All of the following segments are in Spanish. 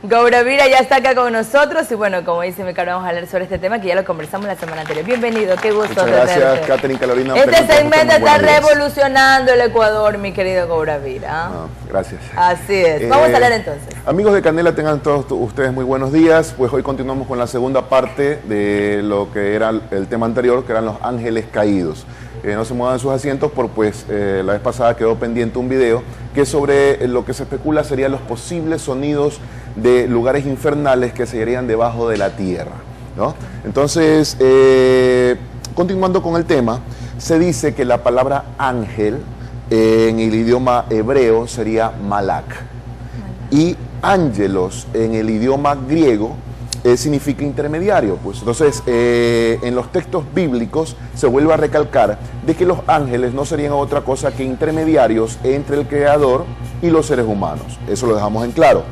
Gauravira ya está acá con nosotros y bueno, como dice mi caro, vamos a hablar sobre este tema que ya lo conversamos la semana anterior. Bienvenido, qué gusto tenerte. Muchas gracias, Catherine Carolina. Este segmento está revolucionando el Ecuador, mi querido Gauravira. No, gracias. Así es. Vamos a hablar entonces. Amigos de Candela, tengan todos ustedes muy buenos días. Pues hoy continuamos con la segunda parte de lo que era el tema anterior, que eran los ángeles caídos. No se muevan sus asientos porque la vez pasada quedó pendiente un video que es sobre lo que se especula serían los posibles sonidos de lugares infernales que se hallarían debajo de la tierra, ¿no? Entonces, continuando con el tema, se dice que la palabra ángel en el idioma hebreo sería malak y ángelos en el idioma griego significa intermediario. Pues entonces en los textos bíblicos se vuelve a recalcar de que los ángeles no serían otra cosa que intermediarios entre el creador y los seres humanos. Eso lo dejamos en claro.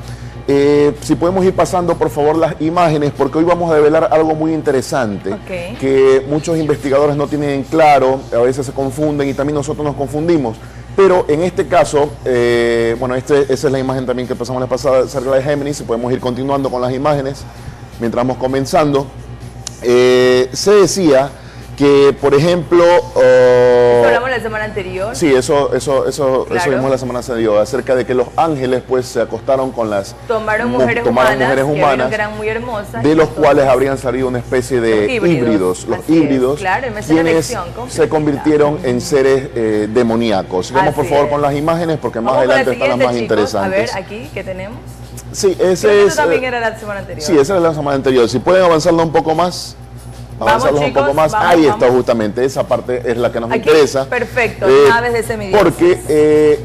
Si podemos ir pasando por favor las imágenes, porque hoy vamos a develar algo muy interesante, que muchos investigadores no tienen claro, a veces se confunden y también nosotros nos confundimos. Pero en este caso, bueno, esa es la imagen también que pasamos la pasada cerca de Géminis. Si podemos ir continuando con las imágenes mientras vamos comenzando. Se decía que, por ejemplo... ¿Eso hablamos la semana anterior? Sí, eso vimos la semana anterior, acerca de que los ángeles pues se acostaron con las... Tomaron mujeres humanas que eran muy hermosas. De los cuales habrían salido una especie de híbridos. Los híbridos, claro, quienes se convirtieron en seres demoníacos. Vamos por favor con las imágenes porque más adelante están las más interesantes. A ver, aquí, ¿qué tenemos? Sí, ese es... también era la semana anterior. Sí, esa era la semana anterior. Si pueden avanzarlo un poco más... Vamos, chicos, un poco más. Ahí está justamente, esa parte es la que nos interesa. Perfecto, naves de semidioses. Porque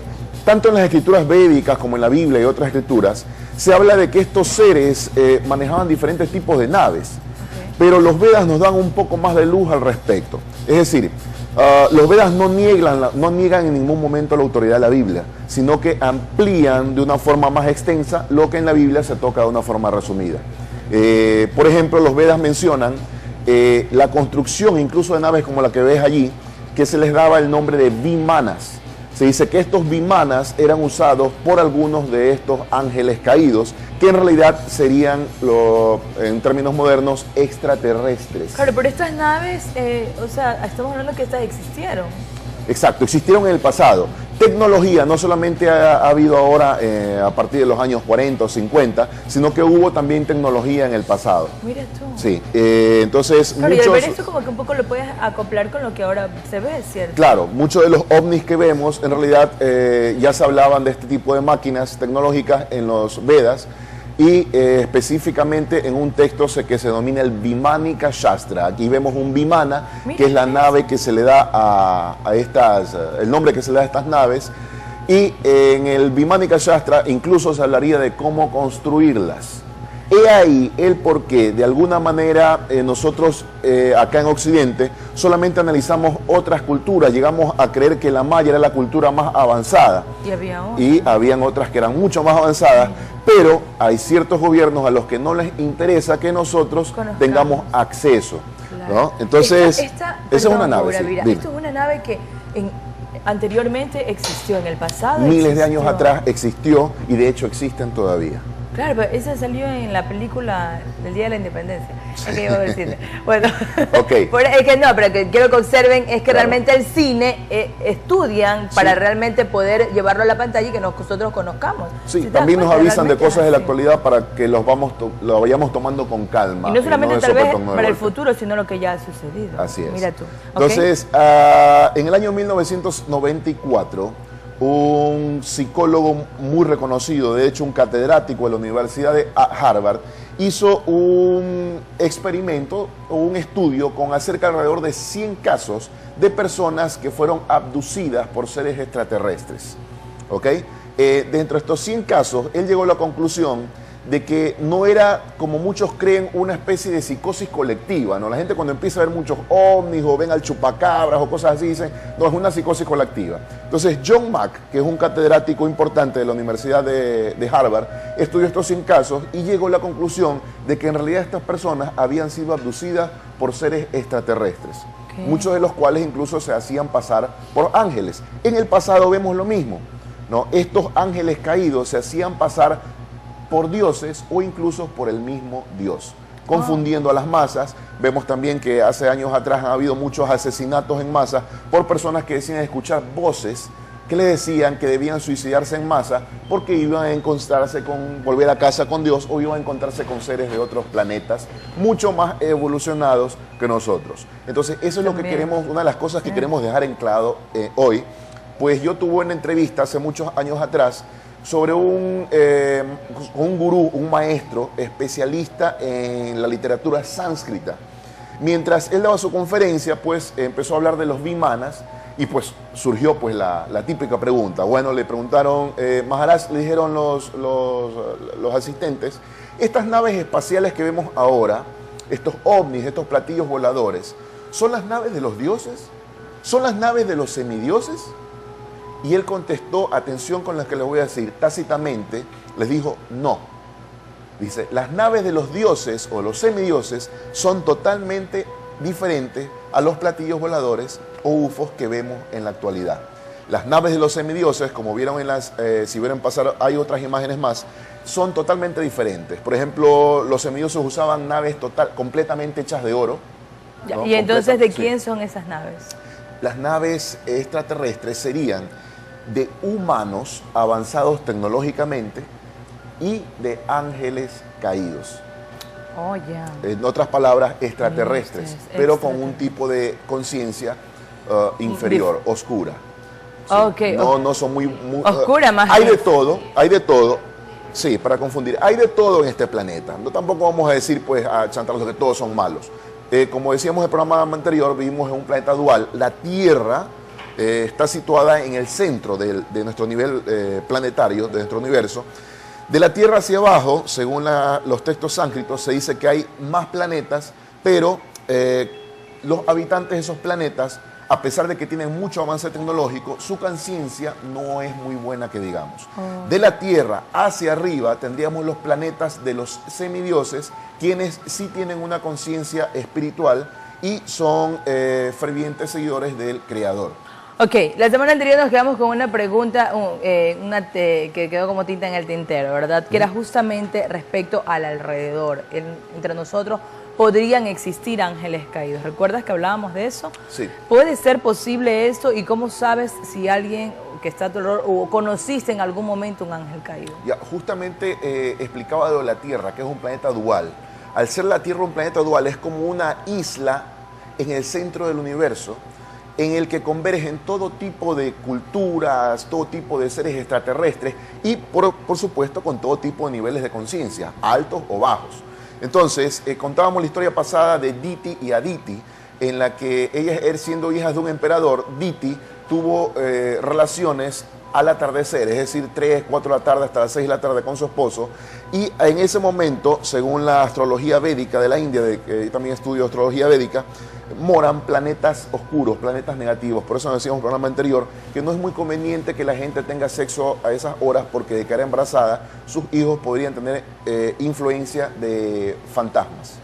tanto en las escrituras védicas como en la Biblia y otras escrituras, se habla de que estos seres manejaban diferentes tipos de naves. Pero los Vedas nos dan un poco más de luz al respecto. Es decir, los Vedas no niegan en ningún momento la autoridad de la Biblia, sino que amplían de una forma más extensa lo que en la Biblia se toca de una forma resumida. Por ejemplo, los Vedas mencionan la construcción incluso de naves como la que ves allí, que se les daba el nombre de vimanas. Se dice que estos vimanas eran usados por algunos de estos ángeles caídos, que en realidad serían, en términos modernos, extraterrestres. Claro, pero estas naves, o sea, estamos hablando que estas existieron. Exacto, existieron en el pasado. Tecnología no solamente ha habido ahora a partir de los años 40 o 50, sino que hubo también tecnología en el pasado. Mira tú. Sí, entonces claro, y al ver esto como que un poco lo puedes acoplar con lo que ahora se ve, ¿cierto? Claro, muchos de los ovnis que vemos, en realidad ya se hablaban de este tipo de máquinas tecnológicas en los Vedas, y específicamente en un texto que se denomina el Vimanika Shastra. Aquí vemos un Vimana, que es la nave que se le da a estas, el nombre que se le da a estas naves, y en el Vimanika Shastra incluso se hablaría de cómo construirlas. He ahí el porqué, de alguna manera nosotros acá en Occidente solamente analizamos otras culturas, llegamos a creer que la maya era la cultura más avanzada y habían otras que eran mucho más avanzadas, pero hay ciertos gobiernos a los que no les interesa que nosotros tengamos acceso, ¿no? Entonces, esa es una nave. Esto es una nave que anteriormente existió en el pasado. Miles de años atrás existió y de hecho existen todavía. Claro, pero esa salió en la película del Día de la Independencia. Es que iba a decirle. Bueno, es que no, pero que quiero que observen es que realmente el cine estudian para realmente poder llevarlo a la pantalla y que nosotros conozcamos. Sí, también nos avisan de cosas de la actualidad para que lo vayamos tomando con calma. Y no solamente tal vez para el futuro, sino lo que ya ha sucedido. Así es. Mira tú. Entonces, en el año 1994, un psicólogo muy reconocido, de hecho un catedrático de la Universidad de Harvard, hizo un experimento o un estudio con acerca alrededor de 100 casos de personas que fueron abducidas por seres extraterrestres. Dentro de estos 100 casos, él llegó a la conclusión de que no era, como muchos creen, una especie de psicosis colectiva, ¿no? La gente cuando empieza a ver muchos ovnis o ven al chupacabras o cosas así, dicen, no, es una psicosis colectiva. Entonces, John Mack, que es un catedrático importante de la Universidad de Harvard, estudió estos 100 casos y llegó a la conclusión de que en realidad estas personas habían sido abducidas por seres extraterrestres. Muchos de los cuales incluso se hacían pasar por ángeles. En el pasado vemos lo mismo, ¿no? Estos ángeles caídos se hacían pasar por dioses o incluso por el mismo Dios, confundiendo a las masas. Vemos también que hace años atrás han habido muchos asesinatos en masa por personas que decían escuchar voces que le decían que debían suicidarse en masa porque iban a encontrarse con, volver a casa con Dios, o iban a encontrarse con seres de otros planetas mucho más evolucionados que nosotros. Entonces eso es lo que queremos, una de las cosas que queremos dejar en claro hoy. Pues yo tuve una entrevista hace muchos años atrás sobre un gurú, un maestro especialista en la literatura sánscrita. Mientras él daba su conferencia, pues empezó a hablar de los vimanas. Y pues surgió pues la típica pregunta. Bueno, le preguntaron, Maharaj, le dijeron los asistentes, estas naves espaciales que vemos ahora, estos ovnis, estos platillos voladores, ¿son las naves de los dioses? ¿Son las naves de los semidioses? Y él contestó, atención con lo que les voy a decir, tácitamente, les dijo, no. Dice, las naves de los dioses o los semidioses son totalmente diferentes a los platillos voladores o UFOs que vemos en la actualidad. Las naves de los semidioses, como vieron en las, si vieron pasar, hay otras imágenes más, son totalmente diferentes. Por ejemplo, los semidioses usaban naves completamente hechas de oro. ¿No? ¿Y entonces de quién son esas naves? Las naves extraterrestres serían de humanos avanzados tecnológicamente y de ángeles caídos. Oh, yeah. En otras palabras, extraterrestres, pero con un tipo de conciencia inferior, oscura. Sí. Okay, no son muy oscura más. Hay de todo. Sí, para confundir. Hay de todo en este planeta. No tampoco vamos a decir, pues, a chantarlos que todos son malos. Como decíamos en el programa anterior, vivimos en un planeta dual. La Tierra está situada en el centro de nuestro nivel planetario, de nuestro universo. De la Tierra hacia abajo, según los textos sánscritos, se dice que hay más planetas, pero los habitantes de esos planetas, a pesar de que tienen mucho avance tecnológico, su conciencia no es muy buena, que digamos. De la Tierra hacia arriba tendríamos los planetas de los semidioses, quienes sí tienen una conciencia espiritual y son fervientes seguidores del Creador. Ok, la semana anterior nos quedamos con una pregunta que quedó como tinta en el tintero, ¿verdad? Que era justamente respecto al alrededor. Entre nosotros podrían existir ángeles caídos. ¿Recuerdas que hablábamos de eso? Sí. ¿Puede ser posible eso? ¿Y cómo sabes si alguien que está a tu alrededor o conociste en algún momento un ángel caído? Ya, justamente explicaba de la Tierra, que es un planeta dual. Al ser la Tierra un planeta dual, es como una isla en el centro del universo, en el que convergen todo tipo de culturas, todo tipo de seres extraterrestres y, por supuesto, con todo tipo de niveles de conciencia, altos o bajos. Entonces, contábamos la historia pasada de Diti y Aditi, en la que ellas, siendo hijas de un emperador, Diti tuvo relaciones al atardecer, es decir, 3, 4 de la tarde hasta las 6 de la tarde con su esposo, y en ese momento, según la astrología védica de la India, que también estudio astrología védica, moran planetas oscuros, planetas negativos. Por eso nos decíamos en el programa anterior que no es muy conveniente que la gente tenga sexo a esas horas, porque de cara embarazada sus hijos podrían tener influencia de fantasmas.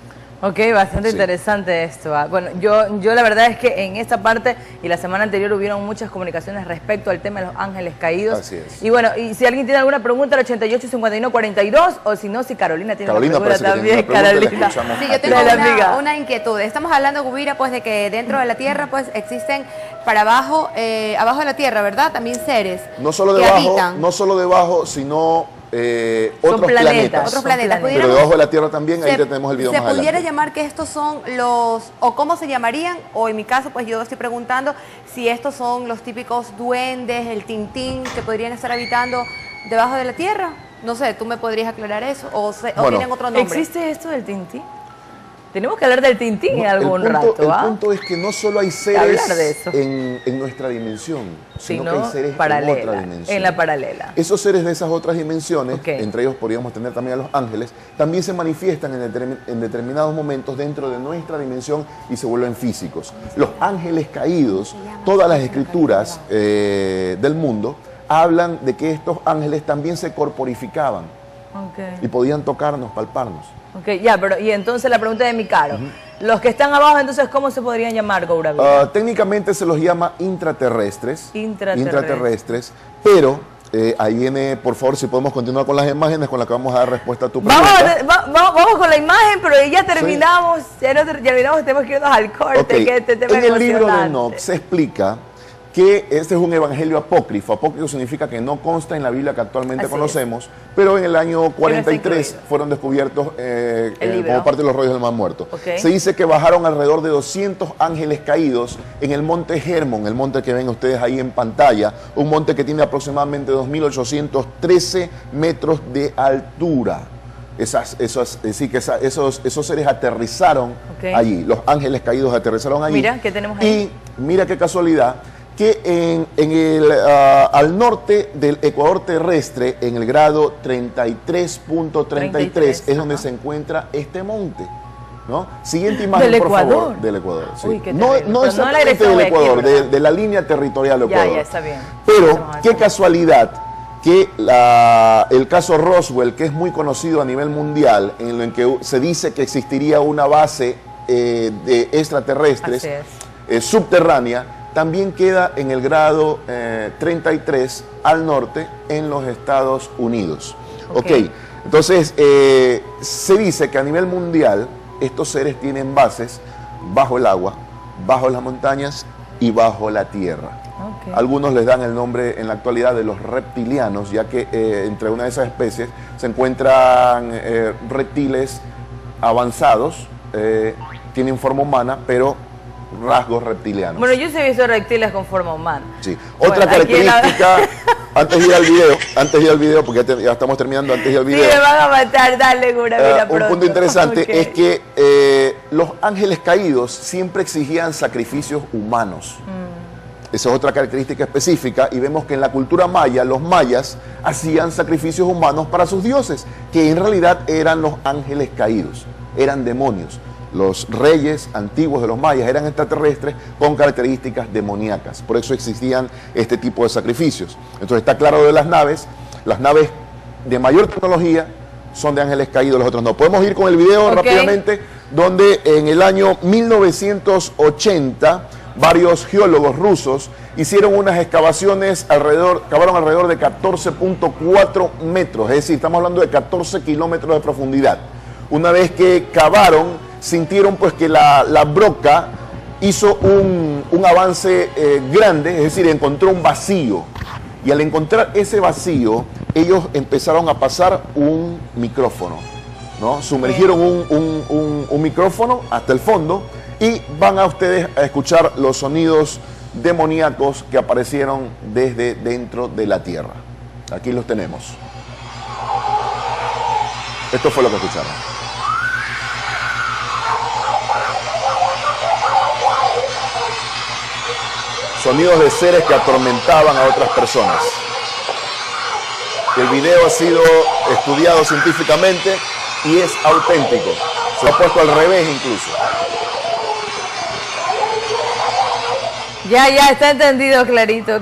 Ok, bastante interesante esto. Bueno, yo la verdad es que en esta parte y la semana anterior hubieron muchas comunicaciones respecto al tema de los ángeles caídos. Así es. Y bueno, y si alguien tiene alguna pregunta, el 88-51-42, o si no, si Carolina tiene una pregunta también. Carolina. Sí, yo tengo una inquietud. Estamos hablando, Gubira, pues de que dentro de la Tierra pues existen para abajo, abajo de la Tierra, ¿verdad? También seres no solo debajo, sino otros planetas. Otros planetas. Pero debajo de la Tierra también, ahí tenemos el video más adelante. ¿Se pudiera llamar que estos son los, o cómo se llamarían, o en mi caso, pues yo estoy preguntando si estos son los típicos duendes, el tintín, que podrían estar habitando debajo de la Tierra? No sé, ¿tú me podrías aclarar eso? ¿O tienen otro nombre? ¿Existe esto del tintín? Tenemos que hablar del tintín en algún rato. El punto es que no solo hay seres en nuestra dimensión, sino que hay seres en otra dimensión. En la paralela. Esos seres de esas otras dimensiones, entre ellos podríamos tener también a los ángeles, también se manifiestan en determinados momentos dentro de nuestra dimensión y se vuelven físicos. Los ángeles caídos, todas las escrituras del mundo hablan de que estos ángeles también se corporificaban y podían tocarnos, palparnos. Ok, ya, pero y entonces la pregunta de mi caro, los que están abajo, entonces, ¿cómo se podrían llamar, Gauravira? Técnicamente se los llama intraterrestres, pero Ahí viene, por favor, si podemos continuar con las imágenes con las que vamos a dar respuesta a tu pregunta. Vamos con la imagen, pero ya terminamos, sí. ya terminamos, tenemos que irnos al corte. Okay. Que este tema en el libro de Enoch se explica que este es un evangelio apócrifo. Apócrifo significa que no consta en la Biblia que actualmente conocemos, pero en el año 43 fueron descubiertos como parte de los rollos del Mar Muerto. Okay. Se dice que bajaron alrededor de 200 ángeles caídos en el monte Hermon, el monte que ven ustedes ahí en pantalla, un monte que tiene aproximadamente 2.813 metros de altura. Esos seres aterrizaron allí, los ángeles caídos aterrizaron allí. Mira, ¿qué tenemos ahí? Y mira qué casualidad, que al norte del ecuador terrestre, en el grado 33.33, es donde se encuentra este monte, ¿no? Siguiente imagen, por favor. Del Ecuador. Sí. Uy, no exactamente del Ecuador, de la línea territorial del Ecuador. Ya, está bien. Pero, qué casualidad que el caso Roswell, que es muy conocido a nivel mundial, en el que se dice que existiría una base de extraterrestres subterránea, también queda en el grado 33 al norte en los Estados Unidos. Ok, entonces se dice que a nivel mundial estos seres tienen bases bajo el agua, bajo las montañas y bajo la tierra. Algunos les dan el nombre en la actualidad de los reptilianos, ya que entre una de esas especies se encuentran reptiles avanzados, tienen forma humana, pero rasgos reptilianos. Bueno, yo sí he visto reptiles con forma humana. Sí. Otra característica, antes de ir al video, porque ya estamos terminando, antes de ir al video. Sí, me van a matar, dale, Gura, mira un punto interesante es que los ángeles caídos siempre exigían sacrificios humanos. Esa es otra característica específica, y vemos que en la cultura maya, los mayas hacían sacrificios humanos para sus dioses, que en realidad eran los ángeles caídos, eran demonios. Los reyes antiguos de los mayas eran extraterrestres con características demoníacas, por eso existían este tipo de sacrificios. Entonces está claro de las naves de mayor tecnología son de ángeles caídos, los otros no. Podemos ir con el video rápidamente, donde en el año 1980 varios geólogos rusos hicieron unas excavaciones cavaron alrededor de 14.4 metros, es decir, estamos hablando de 14 kilómetros de profundidad. Una vez que cavaron, sintieron pues que la broca hizo un avance grande, es decir, encontró un vacío. Y al encontrar ese vacío, ellos empezaron a pasar un micrófono, ¿no? Sumergieron un micrófono hasta el fondo, y van a ustedes a escuchar los sonidos demoníacos que aparecieron desde dentro de la Tierra. Aquí los tenemos. Esto fue lo que escucharon. Sonidos de seres que atormentaban a otras personas. El video ha sido estudiado científicamente y es auténtico. Se ha puesto al revés incluso. Ya, está entendido, clarito,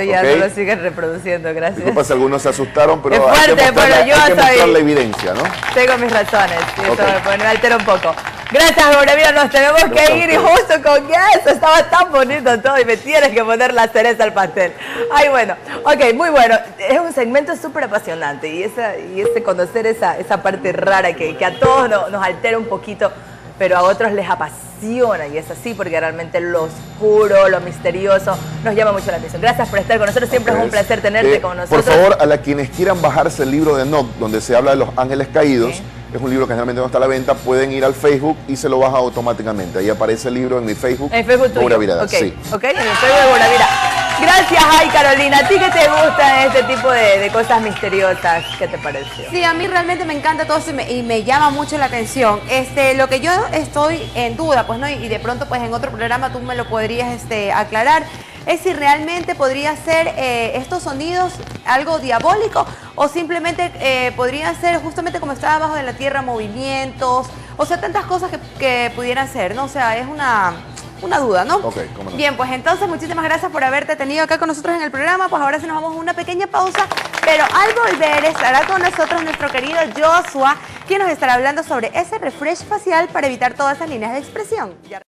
ya no lo siguen reproduciendo, gracias. Disculpa si algunos se asustaron, pero es fuerte, hay que mostrar la evidencia, ¿no? Tengo mis razones, y eso me altera un poco. Gracias, Gura, mira, nos tenemos que ir, y justo con eso, estaba tan bonito todo, y me tienes que poner la cereza al pastel. Ay, bueno, ok, muy bueno, es un segmento súper apasionante, y ese conocer esa parte rara que a todos nos altera un poquito, pero a otros les apasiona, y es así porque realmente lo oscuro, lo misterioso nos llama mucho la atención. Gracias por estar con nosotros, siempre es un placer tenerte con nosotros. Por favor, a quienes quieran bajarse el libro de Enoch, donde se habla de los ángeles caídos, es un libro que generalmente no está a la venta, pueden ir al Facebook y se lo baja automáticamente. Ahí aparece el libro en mi Facebook. En Facebook tuyo. Gura Virada, sí. Ok, en el Facebook de Gura Virada. Gracias, ay Carolina. ¿A ti qué te gusta este tipo de cosas misteriosas? ¿Qué te pareció? Sí, a mí realmente me encanta todo eso y me llama mucho la atención. Lo que yo estoy en duda, pues no, y de pronto pues en otro programa tú me lo podrías aclarar, es si realmente podría ser estos sonidos algo diabólico o simplemente podrían ser justamente como estaba abajo de la tierra, movimientos, o sea, tantas cosas que pudieran ser, ¿no? O sea, es una duda, ¿no? Ok, cómo no. Bien, pues entonces muchísimas gracias por haberte tenido acá con nosotros en el programa. Pues ahora sí nos vamos a una pequeña pausa, pero al volver estará con nosotros nuestro querido Joshua, quien nos estará hablando sobre ese refresh facial para evitar todas esas líneas de expresión.